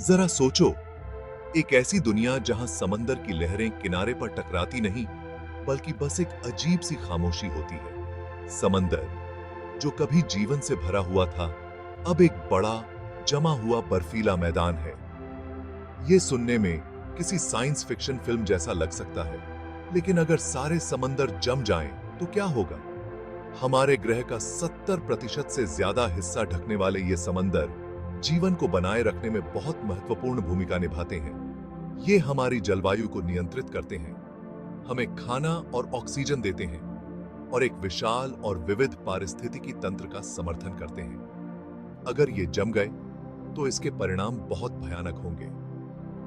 जरा सोचो, एक ऐसी दुनिया जहां समंदर की लहरें किनारे पर टकराती नहीं, बल्कि बस एक अजीब सी खामोशी होती है। समंदर जो कभी जीवन से भरा हुआ था, अब एक बड़ा जमा हुआ बर्फीला मैदान है। यह सुनने में किसी साइंस फिक्शन फिल्म जैसा लग सकता है, लेकिन अगर सारे समंदर जम जाएं, तो क्या होगा? हमारे ग्रह का 70% से ज्यादा हिस्सा ढकने वाले ये समंदर जीवन को बनाए रखने में बहुत महत्वपूर्ण भूमिका निभाते हैं। ये हमारी जलवायु को नियंत्रित करते हैं, हमें खाना और ऑक्सीजन देते हैं और एक विशाल और विविध पारिस्थितिकी तंत्र का समर्थन करते हैं। अगर ये जम गए तो इसके परिणाम बहुत भयानक होंगे।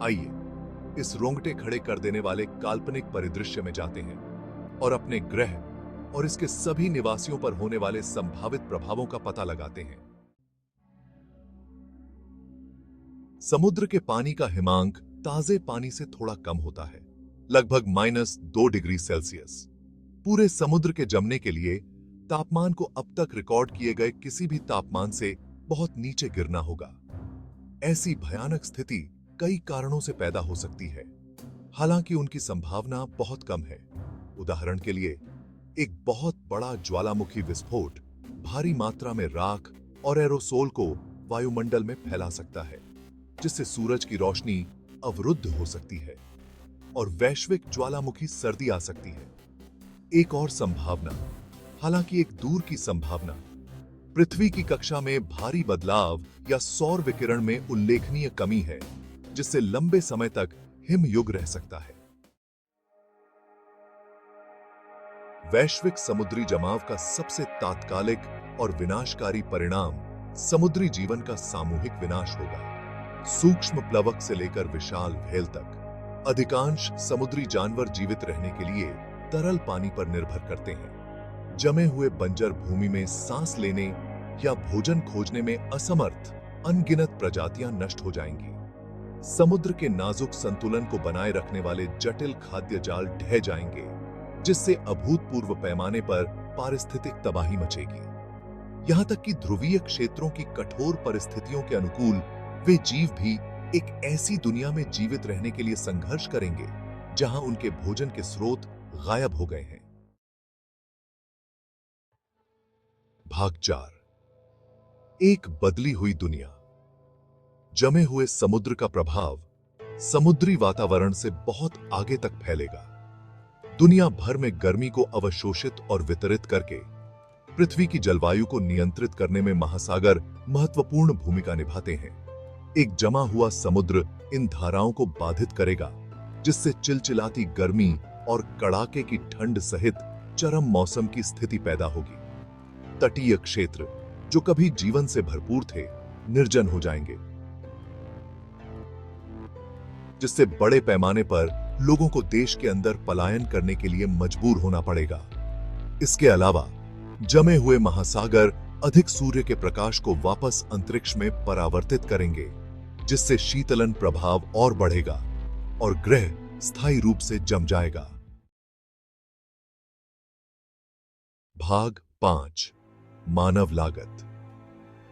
आइए इस रोंगटे खड़े कर देने वाले काल्पनिक परिदृश्य में जाते हैं और अपने ग्रह और इसके सभी निवासियों पर होने वाले संभावित प्रभावों का पता लगाते हैं। समुद्र के पानी का हिमांक ताजे पानी से थोड़ा कम होता है, लगभग -2 डिग्री सेल्सियस। पूरे समुद्र के जमने के लिए तापमान को अब तक रिकॉर्ड किए गए किसी भी तापमान से बहुत नीचे गिरना होगा। ऐसी भयानक स्थिति कई कारणों से पैदा हो सकती है, हालांकि उनकी संभावना बहुत कम है। उदाहरण के लिए, एक बहुत बड़ा ज्वालामुखी विस्फोट भारी मात्रा में राख और एरोसोल को वायुमंडल में फैला सकता है, जिससे सूरज की रोशनी अवरुद्ध हो सकती है और वैश्विक ज्वालामुखी सर्दी आ सकती है। एक और संभावना, हालांकि एक दूर की संभावना, पृथ्वी की कक्षा में भारी बदलाव या सौर विकिरण में उल्लेखनीय कमी है, जिससे लंबे समय तक हिमयुग रह सकता है। वैश्विक समुद्री जमाव का सबसे तात्कालिक और विनाशकारी परिणाम समुद्री जीवन का सामूहिक विनाश होगा। सूक्ष्म प्लवक से लेकर विशाल व्हेल तक अधिकांश समुद्री जानवर जीवित रहने के लिए तरल पानी पर निर्भर करते हैं। जमे हुए बंजर भूमि में सांस लेने या भोजन खोजने में असमर्थ अनगिनत प्रजातियां नष्ट हो जाएंगी। समुद्र के नाजुक संतुलन को बनाए रखने वाले जटिल खाद्य जाल ढह जाएंगे, जिससे अभूतपूर्व पैमाने पर पारिस्थितिक तबाही मचेगी। यहां तक कि ध्रुवीय क्षेत्रों की कठोर परिस्थितियों के अनुकूल वे जीव भी एक ऐसी दुनिया में जीवित रहने के लिए संघर्ष करेंगे जहां उनके भोजन के स्रोत गायब हो गए हैं। भाग 4, एक बदली हुई दुनिया। जमे हुए समुद्र का प्रभाव समुद्री वातावरण से बहुत आगे तक फैलेगा। दुनिया भर में गर्मी को अवशोषित और वितरित करके पृथ्वी की जलवायु को नियंत्रित करने में महासागर महत्वपूर्ण भूमिका निभाते हैं। एक जमा हुआ समुद्र इन धाराओं को बाधित करेगा, जिससे चिलचिलाती गर्मी और कड़ाके की ठंड सहित चरम मौसम की स्थिति पैदा होगी। तटीय क्षेत्र जो कभी जीवन से भरपूर थे, निर्जन हो जाएंगे, जिससे बड़े पैमाने पर लोगों को देश के अंदर पलायन करने के लिए मजबूर होना पड़ेगा। इसके अलावा जमे हुए महासागर अधिक सूर्य के प्रकाश को वापस अंतरिक्ष में परावर्तित करेंगे, जिससे शीतलन प्रभाव और बढ़ेगा और ग्रह स्थायी रूप से जम जाएगा। भाग 5, मानव लागत।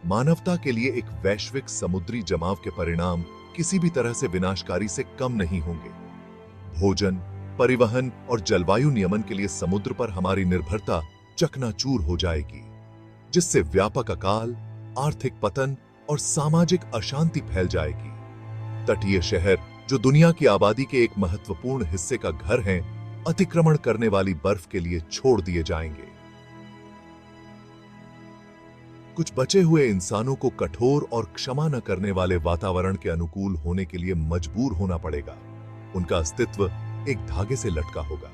मानवता के लिए एक वैश्विक समुद्री जमाव के परिणाम किसी भी तरह से विनाशकारी से कम नहीं होंगे। भोजन, परिवहन और जलवायु नियमन के लिए समुद्र पर हमारी निर्भरता चकनाचूर हो जाएगी, जिससे व्यापक अकाल, आर्थिक पतन और सामाजिक अशांति फैल जाएगी। तटीय शहर जो दुनिया की आबादी के एक महत्वपूर्ण हिस्से का घर हैं, अतिक्रमण करने वाली बर्फ के लिए छोड़ दिए जाएंगे। कुछ बचे हुए इंसानों को कठोर और क्षमा न करने वाले वातावरण के अनुकूल होने के लिए मजबूर होना पड़ेगा। उनका अस्तित्व एक धागे से लटका होगा।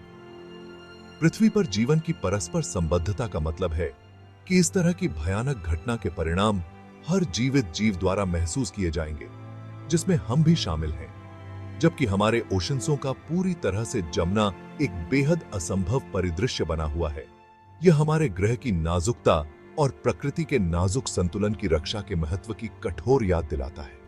पृथ्वी पर जीवन की परस्पर संबद्धता का मतलब है कि इस तरह की भयानक घटना के परिणाम हर जीवित जीव द्वारा महसूस किए जाएंगे, जिसमें हम भी शामिल हैं। जबकि हमारे ओशंसों का पूरी तरह से जमना एक बेहद असंभव परिदृश्य बना हुआ है। यह हमारे ग्रह की नाजुकता और प्रकृति के नाजुक संतुलन की रक्षा के महत्व की कठोर याद दिलाता है।